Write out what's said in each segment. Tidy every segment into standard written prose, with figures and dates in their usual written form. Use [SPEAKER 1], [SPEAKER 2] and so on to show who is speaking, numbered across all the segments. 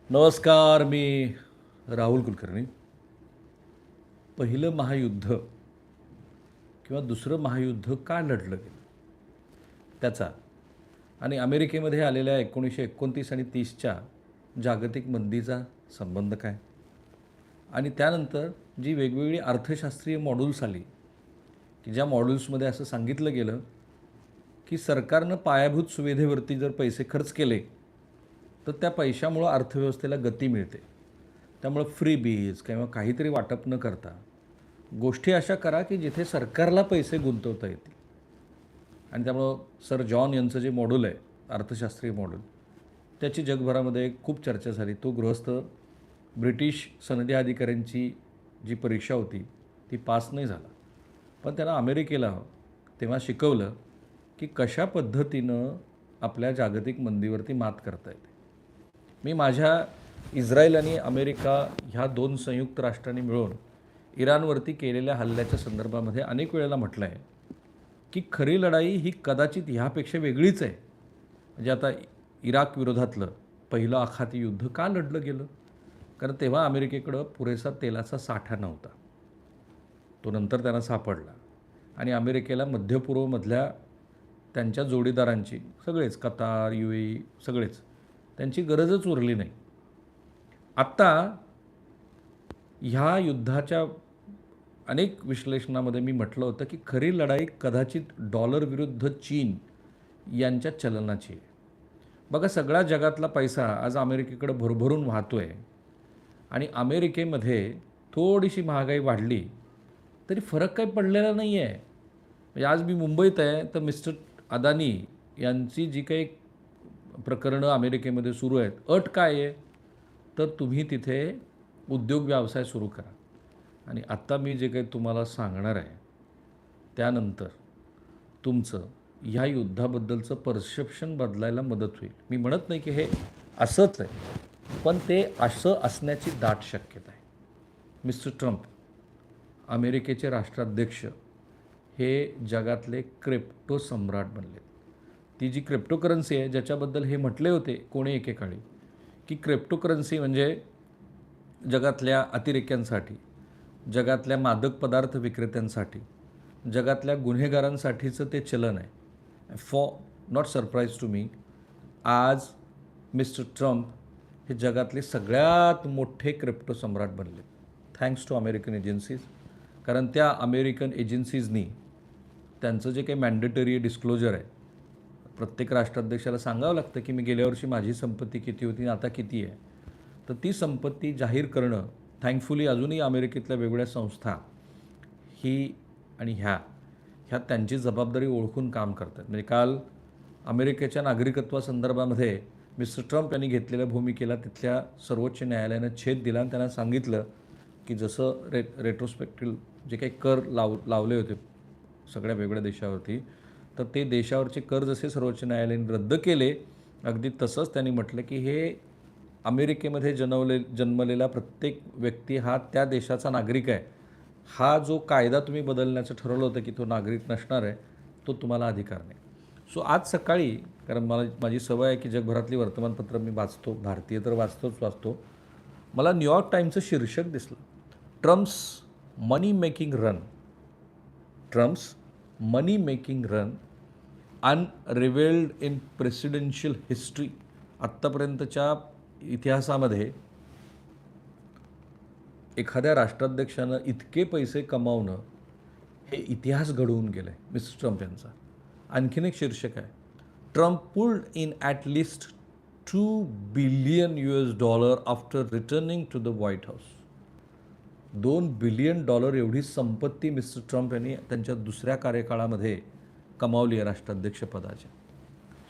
[SPEAKER 1] नमस्कार. मी राहुल कुलकर्णी. पहिलं महायुद्ध किंवा दुसरं महायुद्ध का लढलं गेलं त्याचा आणि अमेरिकेमध्ये आलेल्या 1929 आणि 30च्या जागतिक मंदीचा संबंध काय आणि त्यानंतर जी वेगवेगळी अर्थशास्त्रीय मॉड्यूल्स आली की ज्या मॉड्यूल्समध्ये असं सांगितलं गेलं की सरकारनं पायाभूत सुविधेवरती जर पैसे खर्च केले तर त्या पैशामुळं अर्थव्यवस्थेला गती मिळते. त्यामुळं फ्री बीज किंवा काहीतरी वाटप न करता गोष्टी अशा करा की जिथे सरकारला पैसे गुंतवता येतील. आणि त्यामुळं सर जॉन यांचं जे मॉड्यूल आहे अर्थशास्त्रीय मॉड्यूल त्याची जगभरामध्ये खूप चर्चा झाली. तो गृहस्थ ब्रिटिश सनदी अधिकाऱ्यांची जी परीक्षा होती ती पास नाही झाला, पण त्यांना अमेरिकेला तेव्हा शिकवलं की कशा पद्धतीनं आपल्या जागतिक मंदीवरती मात करता येते. मी माझ्या इस्रायल आणि अमेरिका ह्या दोन संयुक्त राष्ट्रांनी मिळून इराणवरती केलेल्या हल्ल्याच्या संदर्भामध्ये अनेक वेळेला म्हटलं आहे की खरी लढाई ही कदाचित ह्यापेक्षा वेगळीच आहे. म्हणजे आता इराक विरोधातलं पहिलं आखाती युद्ध का लढलं गेलं? कारण तेव्हा अमेरिकेकडं पुरेसा तेलाचा साठा नव्हता. तो नंतर त्यांना सापडला आणि अमेरिकेला मध्यपूर्वमधल्या त्यांच्या जोडीदारांची सगळेच कतार UAE सगळेच त्यांची गरजच उरली नाही. आत्ता ह्या युद्धाच्या अनेक विश्लेषणामध्ये मी म्हटलं होतं की खरी लढाई कदाचित डॉलर विरुद्ध चीन यांच्या चलनाची आहे. बघा, सगळ्या जगातला पैसा आज अमेरिकेकडे भरभरून वाहतो आहे आणि अमेरिकेमध्ये थोडीशी महागाई वाढली तरी फरक काही पडलेला नाही आहे. म्हणजे आज मी मुंबईत आहे तर मिस्टर अदानी यांची जी काही प्रकरणं अमेरिकेमध्ये सुरू आहेत, अट काय आहे तर तुम्ही तिथे उद्योग व्यवसाय सुरू करा. आणि आत्ता मी जे काही तुम्हाला सांगणार आहे त्यानंतर तुमचं ह्या युद्धाबद्दलचं परसेप्शन बदलायला मदत होईल. मी म्हणत नाही की हे असंच आहे, पण ते असं असण्याची दाट शक्यता आहे. मिस्टर ट्रम्प अमेरिकेचे राष्ट्राध्यक्ष हे जगातले क्रिप्टो सम्राट बनले. ती जी क्रिप्टोकरन्सी आहे ज्याच्याबद्दल हे म्हटले होते कोणी एकेकाळी की क्रिप्टोकरन्सी म्हणजे जगातल्या अतिरेक्यांसाठी, जगातल्या मादक पदार्थ विक्रेत्यांसाठी, जगातल्या गुन्हेगारांसाठीचं ते चलन आहे. For not surprise to me, आज मिस्टर ट्रम्प हे जगातले सगळ्यात मोठे क्रिप्टो सम्राट बनले थँक्स टू अमेरिकन एजन्सीज. कारण त्या अमेरिकन एजन्सीजनी त्यांचं जे काही मॅन्डेटरी डिस्क्लोजर आहे, प्रत्येक राष्ट्राध्यक्षाला सांगावं लागतं की मी गेल्या वर्षी माझी संपत्ती किती होती आणि आता किती आहे, तर ती संपत्ती जाहीर करणं थँकफुली अजूनही अमेरिकेतल्या वेगवेगळ्या संस्था ही आणि ह्या त्यांची जबाबदारी ओळखून काम करतात. म्हणजे काल अमेरिकेच्या नागरिकत्वासंदर्भामध्ये मिस्टर ट्रम्प यांनी घेतलेल्या भूमिकेला तिथल्या सर्वोच्च न्यायालयानं छेद दिला आणि त्यांना सांगितलं की जसं रेट्रोस्पेक्टिव्ह जे काही कर लावले होते सगळ्या वेगवेगळ्या देशावरती, तर ते देशावरचे कर जसे सर्वोच्च न्यायालयाने रद्द केले, अगदी तसंच त्यांनी म्हटलं की हे अमेरिकेमध्ये जन्मलेला प्रत्येक व्यक्ती हा त्या देशाचा नागरिक आहे. हा जो कायदा तुम्ही बदलण्याचं ठरवलं होतं की तो नागरिक नसणार आहे, तो तुम्हाला अधिकार नाही. सो आज सकाळी, कारण माझी सवय आहे की जगभरातली वर्तमानपत्रं मी वाचतो, भारतीय तर वाचतो, मला न्यूयॉर्क टाईमचं शीर्षक दिसलं, Trump's money making run unravelled in presidential history. आत्तापर्यंतच्या इतिहासामध्ये एखाद्या राष्ट्राध्यक्षानं इतके पैसे कमावणं हे इतिहास घडवून गेलं आहे मिस्टर ट्रम्प यांचा. आणखीन एक शीर्षक आहे, Trump pulled in at least $2 billion after returning to the White House. $2 billion एवढी संपत्ती मिस्टर ट्रम्प यांनी त्यांच्या दुसऱ्या कार्यकाळामध्ये कमावली आहे राष्ट्राध्यक्षपदाच्या.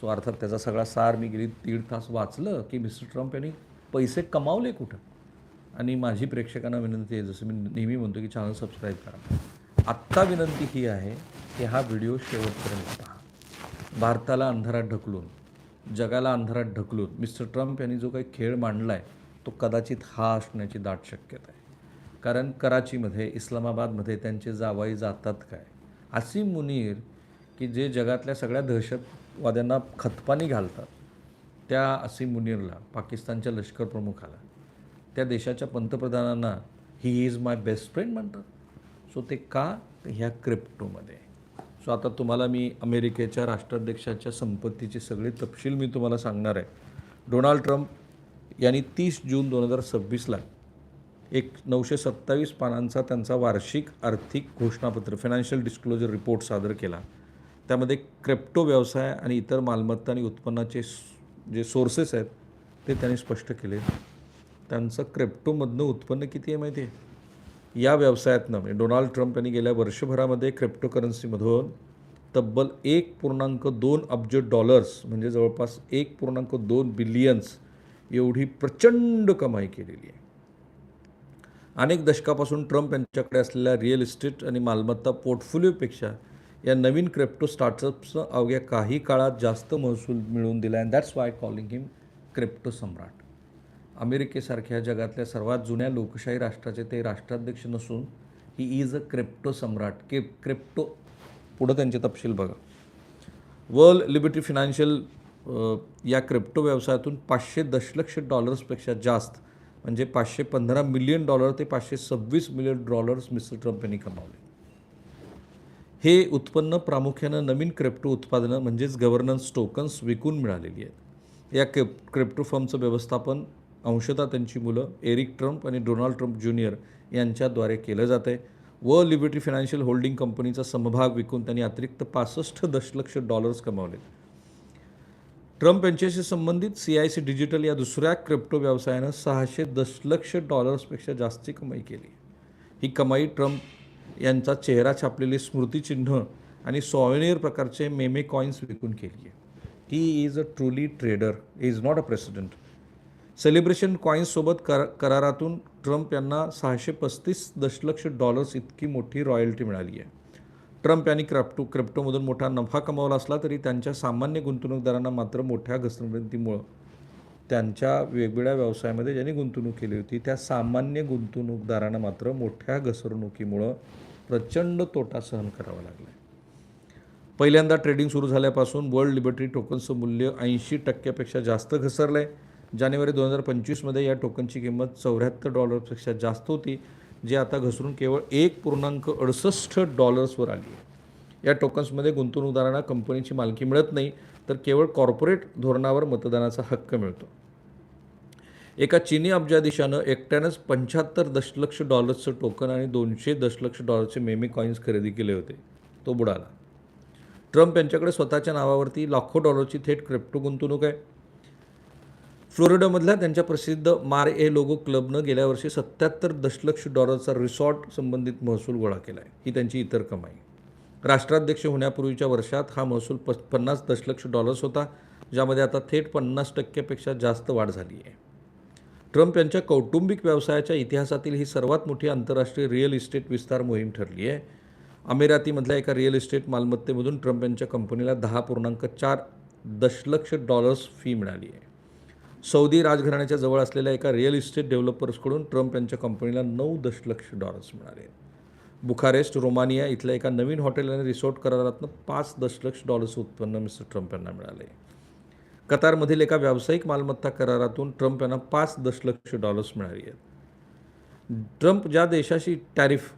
[SPEAKER 1] सो अर्थात त्याचा सगळा सार मी गेली 1.5 तास वाचलं की मिस्टर ट्रम्प यांनी पैसे कमावले कुठं. आणि माझी प्रेक्षकांना विनंती आहे, जसं मी नेहमी म्हणतो की चॅनल सबस्क्राईब करा. आत्ता विनंती ही आहे की हा व्हिडिओ शेवटपर्यंत पहा. भारताला अंधारात ढकलून, जगाला अंधारात ढकलून मिस्टर ट्रम्प यांनी जो काही खेळ मांडला आहे तो कदाचित हा असण्याची दाट शक्यता आहे. कारण कराचीमध्ये, इस्लामाबादमध्ये त्यांचे जावाई जातात काय, असीम मुनीर की जे जगातल्या सगळ्या दहशतवाद्यांना खतपाणी घालतात, त्या असीम मुनीरला, पाकिस्तानच्या लष्कर प्रमुखाला, त्या देशाच्या पंतप्रधानांना he is my best friend म्हणतात. सो ते का? ह्या क्रिप्टोमध्ये. सो आता तुम्हाला मी अमेरिकेच्या राष्ट्राध्यक्षाच्या संपत्तीचे सगळे तपशील मी तुम्हाला सांगणार आहे. डोनाल्ड ट्रम्प यांनी 30 जून 2026ला एक 927 पानांचा त्यांचा वार्षिक आर्थिक घोषणापत्र फायनान्शियल डिस्क्लोजर रिपोर्ट सादर केला. त्यामध्ये क्रिप्टो व्यवसाय आणि इतर मालमत्ता आणि उत्पन्नाचे जे सोर्सेस आहेत ते त्यांनी स्पष्ट केले. त्यांचं क्रिप्टोमधनं उत्पन्न किती आहे माहिती आहे? या व्यवसायातनं म्हणजे डोनाल्ड ट्रम्प यांनी गेल्या वर्षभरामध्ये क्रिप्टोकरन्सीमधून तब्बल 1.2 अब्ज डॉलर्स म्हणजे जवळपास 1.2 बिलियन्स एवढी प्रचंड कमाई केलेली आहे. अनेक दशकापासून ट्रम्प यांच्याकडे असलेल्या रिअल इस्टेट आणि मालमत्ता पोर्टफोलिओपेक्षा या नवीन क्रिप्टो स्टार्टअप्सनं अवघ्या काही काळात जास्त महसूल मिळवून दिला. And that's why calling him crypto सम्राट. अमेरिकेसारख्या जगातल्या सर्वात जुन्या लोकशाही राष्ट्राचे ते राष्ट्राध्यक्ष नसून ही इज अ क्रिप्टो सम्राट. क्रिप्टो पुढं त्यांचे तपशील बघा. वर्ल्ड लिबर्टी फायनान्शियल या क्रिप्टो व्यवसायातून 500 दशलक्ष डॉलर्सपेक्षा जास्त म्हणजे $515 मिलियन ते $526 मिलियन मिस्टर ट्रम्प यांनी कमावले. हे उत्पन्न प्रामुख्यानं नवीन क्रिप्टो उत्पादनं म्हणजेच गव्हर्नन्स टोकन्स विकून मिळालेली आहेत. या क्रिप्टो फर्मचं व्यवस्थापन अंशतः त्यांची मुलं एरिक ट्रम्प आणि डोनाल्ड ट्रम्प ज्युनियर यांच्याद्वारे केलं जातं आहे. वर्ल्ड लिबर्टी फायनान्शियल होल्डिंग कंपनीचा समभाग विकून त्यांनी अतिरिक्त $65 दशलक्ष कमावले. ट्रम्प यांच्याशी संबंधित CIC डिजिटल या दुसऱ्या क्रिप्टो व्यवसायानं $600 दशलक्ष जास्ती कमाई केली. ही कमाई ट्रम्प यांचा चेहरा छापलेले स्मृतिचिन्ह आणि सॉव्हेनियर प्रकारचे मेमे कॉईन्स विकून केली आहे. He is a truly trader, is not a president. Celebration कॉईन्ससोबत करारातून ट्रम्प यांना $635 दशलक्ष इतकी मोठी रॉयल्टी मिळाली आहे. ट्रम्प यांनी क्रिप्टोमधून मोठा नफा कमावला असला तरी त्यांच्या सामान्य गुंतवणूकदारांना मात्र मोठ्या घसरणीमुळं त्यांच्या वेगवेगळ्या व्यवसायामध्ये ज्यांनी गुंतवणूक केली होती त्या सामान्य गुंतवणूकदारांना मात्र मोठ्या घसरणुकीमुळं प्रचंड तोटा सहन करावा लागला. पहिल्यांदा ट्रेडिंग सुरू झाल्यापासून वर्ल्ड लिबर्टी टोकनचं मूल्य 80% जास्त घसरलं आहे. जानेवारी 2025मध्ये या टोकनची किंमत $74 जास्त होती, जे आता घसरून केवळ $1.68 वर आली आहे. या टोकन्समध्ये गुंतवणूकदारांना कंपनीची मालकी मिळत नाही, तर केवळ कॉर्पोरेट धोरणावर मतदानाचा हक्क मिळतो. एका चीनी अब्जाधीशानं एकट्यानंच $75 दशलक्ष टोकन आणि $200 दशलक्ष मेमे कॉईन्स खरेदी केले होते. तो बुडाला. ट्रम्प यांच्याकडे स्वतःच्या नावावरती लाखो डॉलरची थेट क्रिप्टो गुंतवणूक आहे. फ्लोरिडामधल्या त्यांच्या प्रसिद्ध मार-ए-लोगो क्लबनं गेल्या वर्षी $77 दशलक्ष रिसॉर्ट संबंधित महसूल गोळा केला आहे. ही त्यांची इतर कमाई. राष्ट्राध्यक्ष होण्यापूर्वीच्या वर्षात हा महसूल $50 दशलक्ष होता, ज्यामध्ये आता थेट 50% जास्त वाढ झाली आहे. ट्रम्प यांच्या कौटुंबिक व्यवसायाच्या इतिहासातील ही सर्वात मोठी आंतरराष्ट्रीय रिअल इस्टेट विस्तार मोहीम ठरली आहे. अमिरातीमधल्या एका रिअल इस्टेट मालमत्तेमधून ट्रम्प यांच्या कंपनीला $10.4 दशलक्ष फी मिळाली आहे. सौदी राजघराण्याच्या जवळ असलेल्या एका रिअल इस्टेट डेव्हलपर्सकडून ट्रम्प यांच्या कंपनीला $9 दशलक्ष मिळाले. बुखारेस्ट, रोमानिया इथल्या एका नवीन हॉटेल आणि रिसॉर्ट करारातनं $5 दशलक्ष उत्पन्न मिस्टर ट्रम्प यांना मिळाले. कतारमधील एका व्यावसायिक मालमत्ता करारातून ट्रम्प यांना $5 दशलक्ष मिळाली आहेत. ट्रम्प ज्या देशाशी टॅरिफ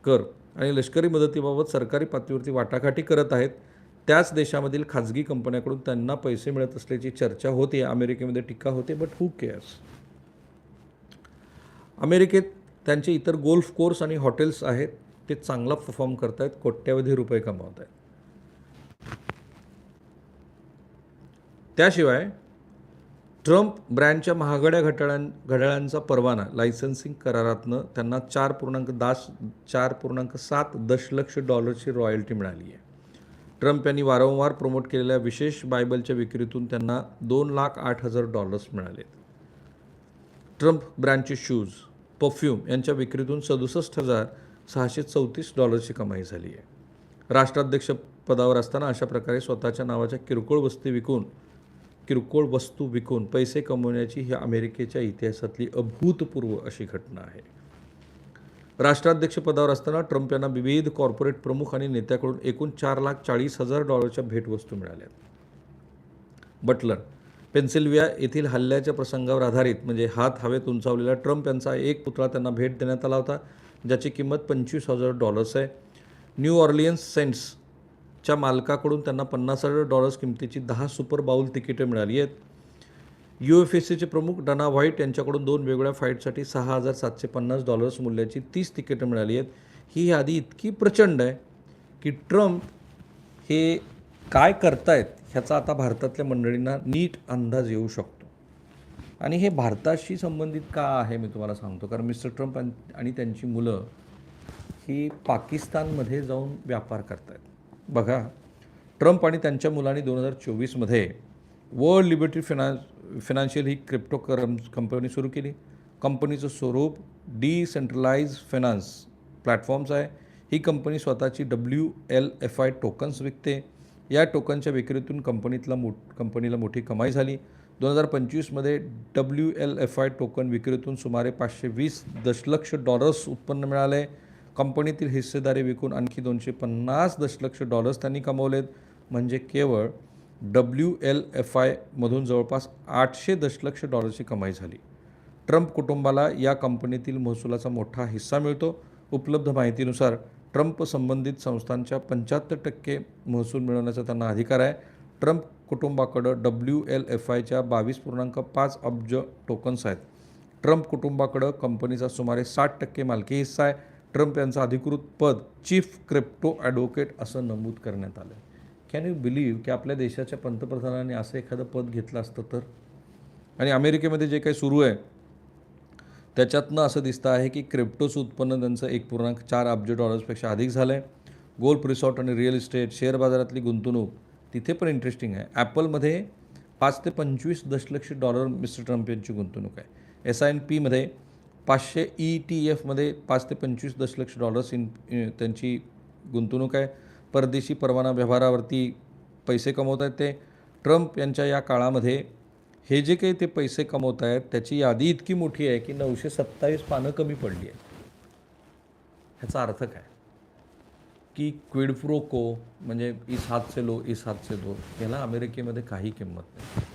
[SPEAKER 1] कर आणि लष्करी मदतीबाबत सरकारी पातळीवरती वाटाघाटी करत आहेत, त्याच देशामधील खाजगी कंपन्यांकडून त्यांना पैसे मिळत असल्याची चर्चा होते. अमेरिकेमध्ये टीका होते, बट हू केअर्स. अमेरिकेत त्यांचे इतर गोल्फ कोर्स आणि हॉटेल्स आहेत, ते चांगला परफॉर्म करत आहेत, कोट्यावधी रुपये कमावत आहेत. त्याशिवाय ट्रम्प ब्रँडच्या महागड्या घड्याळांचा परवाना लायसन्सिंग करारातनं त्यांना $4.7 दशलक्ष रॉयल्टी मिळाली आहे. ट्रम्प यांनी वारंवार प्रमोट केलेल्या विशेष बायबलच्या विक्रीतून त्यांना $2,08,000 मिळाले. ट्रम्प ब्रँडचे शूज, परफ्यूम यांच्या विक्रीतून $67,634 कमाई झाली आहे. राष्ट्राध्यक्ष पदावर असताना अशा प्रकारे स्वतःच्या नावाच्या किरकोळ वस्तू विकून पैसे कमवण्याची ही अमेरिकेच्या इतिहासातली अभूतपूर्व अशी घटना आहे. राष्ट्राध्यक्ष पदावर असताना ट्रम्प यांना विविध कॉर्पोरेट प्रमुख आणि नेत्याकडून एकूण $4,40,000 भेटवस्तू मिळाल्या. बटलर पेन्सिल्व्हिया येथील हल्ल्याच्या प्रसंगावर आधारित म्हणजे हात हवेत उंचावलेला ट्रम्प यांचा एक पुतळा त्यांना भेट देण्यात आला होता, ज्याची किंमत $25,000 आहे. न्यू ऑर्लियन्स सेंट्सच्या मालकाकडून त्यांना $50,000 किमतीची 10 सुपर बाउल तिकीटे मिळाली आहेत. UFC प्रमुख डना व्हाईट यांच्याकडून 2 वेगवेगळ्या फाईटसाठी $6,750 मूल्याची 30 तिकीटं मिळाली आहेत. ही यादी इतकी प्रचंड आहे की ट्रम्प हे काय करतायत ह्याचा आता भारतातल्या मंडळींना नीट अंदाज येऊ शकतो. आणि हे भारताशी संबंधित का आहे मी तुम्हाला सांगतो. कारण मिस्टर ट्रम्प आणि त्यांची मुलं ही पाकिस्तानमध्ये जाऊन व्यापार करतायत. बघा, ट्रम्प आणि त्यांच्या मुलांनी 2024मध्ये वर्ल्ड लिबर्टी फायनान्शियल ही क्रिप्टो कंपनी सुरू केली. कंपनीचं स्वरूप डिसेंट्रलाइज फायनान्स प्लॅटफॉर्म्स आहे. ही कंपनी स्वतःची WLFI टोकन्स विकते. या टोकनच्या विक्रीतून कंपनीला मोठी कमाई झाली. 2025मध्ये WLFI टोकन विक्रीतून सुमारे $520 दशलक्ष उत्पन्न मिळाले. कंपनीतील हिस्सेदारी विकून आणखी $250 दशलक्ष त्यांनी कमवलेत. म्हणजे केवळ WLFIमधून जवळपास $800 दशलक्ष कमाई झाली. ट्रम्प कुटुंबाला या कंपनीतील महसुलाचा मोठा हिस्सा मिळतो. उपलब्ध माहितीनुसार ट्रम्प संबंधित संस्थांच्या 75% महसूल मिळवण्याचा त्यांना अधिकार आहे. ट्रम्प कुटुंबाकडं WLFIच्या 22.5 अब्ज टोकन्स आहेत. ट्रम्प कुटुंबाकडं कंपनीचा सुमारे 60% मालकी हिस्सा आहे. ट्रम्प यांचं अधिकृत पद चीफ क्रिप्टो ॲडव्होकेट असं नमूद करण्यात आलं. कॅन यू बिलीव्ह की आपल्या देशाच्या पंतप्रधानांनी असं एखादं पद घेतलं असतं तर. आणि अमेरिकेमध्ये जे काही सुरू आहे त्याच्यातनं असं दिसतं आहे की क्रिप्टोचं उत्पन्न त्यांचं 1.4 अब्ज डॉलर्सपेक्षा अधिक झालं आहे. गोल्फ रिसॉर्ट आणि रिअल इस्टेट, शेअर बाजारातली गुंतवणूक तिथे पण इंटरेस्टिंग आहे. ॲपलमध्ये $5 ते $25 दशलक्ष मिस्टर ट्रम्प यांची गुंतवणूक आहे. S&Pमध्ये 500 ETFमध्ये $5 ते $25 दशलक्ष त्यांची गुंतवणूक आहे. परदेशी परवाना व्यवहारावरती पैसे कमवत आहेत ते. ट्रम्प यांच्या या काळामध्ये हे जे काही ते पैसे कमवत आहेत त्याची यादी इतकी मोठी आहे की 927 पानं कमी पडली आहे. ह्याचा अर्थ काय की क्विड प्रो को म्हणजे इस हात से लो इस हात से दो, याला अमेरिकेमध्ये काही किंमत नाही.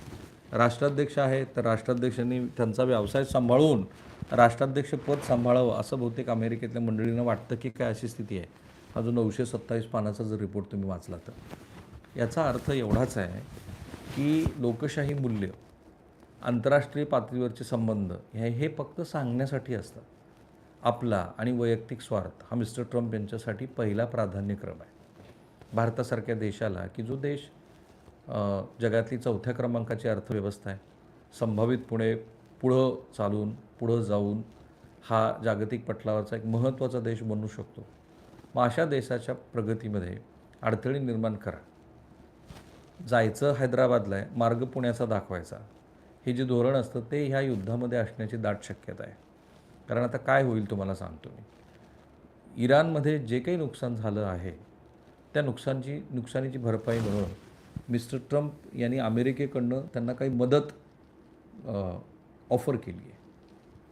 [SPEAKER 1] राष्ट्राध्यक्ष आहे तर राष्ट्राध्यक्षांनी त्यांचा व्यवसाय सांभाळून राष्ट्राध्यक्ष पद सांभाळावं असं बहुतेक अमेरिकेतल्या मंडळींना वाटतं की काय अशी स्थिती आहे. हा जो 927 पानाचा जर रिपोर्ट तुम्ही वाचला तर याचा अर्थ एवढाच आहे की लोकशाही मूल्य, आंतरराष्ट्रीय पातळीवरचे संबंध हे फक्त सांगण्यासाठी असतात. आपला आणि वैयक्तिक स्वार्थ हा मिस्टर ट्रम्प यांच्यासाठी पहिला प्राधान्यक्रम आहे. भारतासारख्या देशाला की जो देश जगातली 4थ्या क्रमांकाची अर्थव्यवस्था आहे, संभावितपणे पुढं जाऊन हा जागतिक पटलावरचा एक महत्त्वाचा देश बनू शकतो. मग अशा देशाच्या प्रगतीमध्ये अडथळे निर्माण करा. जायचं हैदराबादला आहे, मार्ग पुण्याचा दाखवायचा, हे जे धोरण असतं ते ह्या युद्धामध्ये असण्याची दाट शक्यता आहे. कारण आता काय होईल तुम्हाला सांगतो मी. इराणमध्ये जे काही नुकसान झालं आहे त्या नुकसानीची भरपाई म्हणून मिस्टर ट्रम्प यांनी अमेरिकेकडनं त्यांना काही मदत ऑफर केली आहे.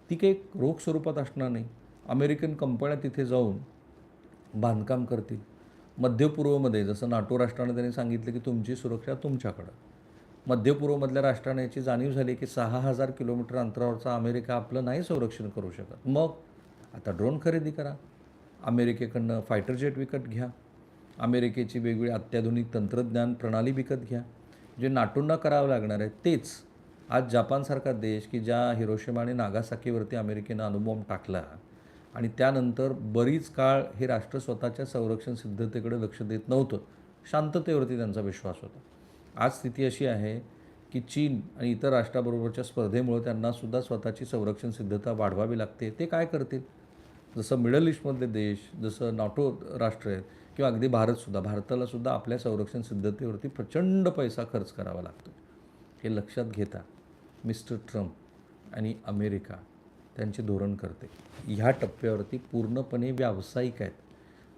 [SPEAKER 1] ती काही रोख स्वरूपात असणार नाही. अमेरिकन कंपन्या तिथे जाऊन बांधकाम करतील. मध्यपूर्वमध्ये जसं नाटो राष्ट्रानं त्यांनी सांगितलं की तुमची सुरक्षा तुमच्याकडं. मध्यपूर्वमधल्या राष्ट्राने याची जाणीव झाली की 6,000 किलोमीटर अंतरावरचा अमेरिका आपलं नाही संरक्षण करू शकत. मग आता ड्रोन खरेदी करा, अमेरिकेकडनं फायटर जेट विकत घ्या, अमेरिकेची वेगवेगळी अत्याधुनिक तंत्रज्ञान प्रणाली विकत घ्या. जे नाटोंना करावं लागणार आहे तेच आज जपानसारखा देश की ज्या हिरोशिमा आणि नागासाकीवरती अमेरिकेनं अणुबॉम्ब टाकला आणि त्यानंतर बरीच काळ हे राष्ट्र स्वतःच्या संरक्षण सिद्धतेकडे लक्ष देत नव्हतं, शांततेवरती त्यांचा विश्वास होता. आज स्थिती अशी आहे की चीन आणि इतर राष्ट्राबरोबरच्या स्पर्धेमुळे त्यांनासुद्धा स्वतःची संरक्षण सिद्धता वाढवावी लागते. ते काय करतील? जसं मिडल ईस्टमधले देश, जसं नाटो राष्ट्र आहेत किंवा अगदी भारतालासुद्धा आपल्या संरक्षण सिद्धतेवरती प्रचंड पैसा खर्च करावा लागतो. हे लक्षात घेता मिस्टर ट्रम्प आणि अमेरिका त्यांचे धोरण करते ह्या टप्प्यावरती पूर्णपणे व्यावसायिक आहेत.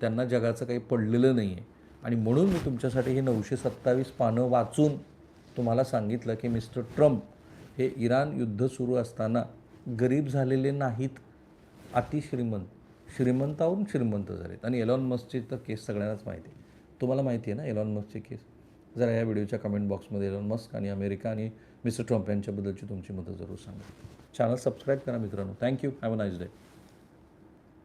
[SPEAKER 1] त्यांना जगाचं काही पडलेलं नाही आहे. आणि म्हणून मी तुमच्यासाठी हे 927 पानं वाचून तुम्हाला सांगितलं की मिस्टर ट्रम्प हे इराण युद्ध सुरू असताना गरीब झालेले नाहीत, श्रीमंतावरून श्रीमंत झालेत. आणि एलॉन मस्कची तर केस सगळ्यांनाच माहिती आहे. तुम्हाला माहिती आहे ना एलॉन मस्कची केस. जरा या व्हिडिओच्या कमेंट बॉक्समध्ये एलॉन मस्क आणि अमेरिका आणि मिस्टर ट्रम्प यांच्याबद्दलची तुमची मतं जरूर सांगा. चॅनल सबस्क्राईब करा मित्रांनो. Thank you. Have a nice day.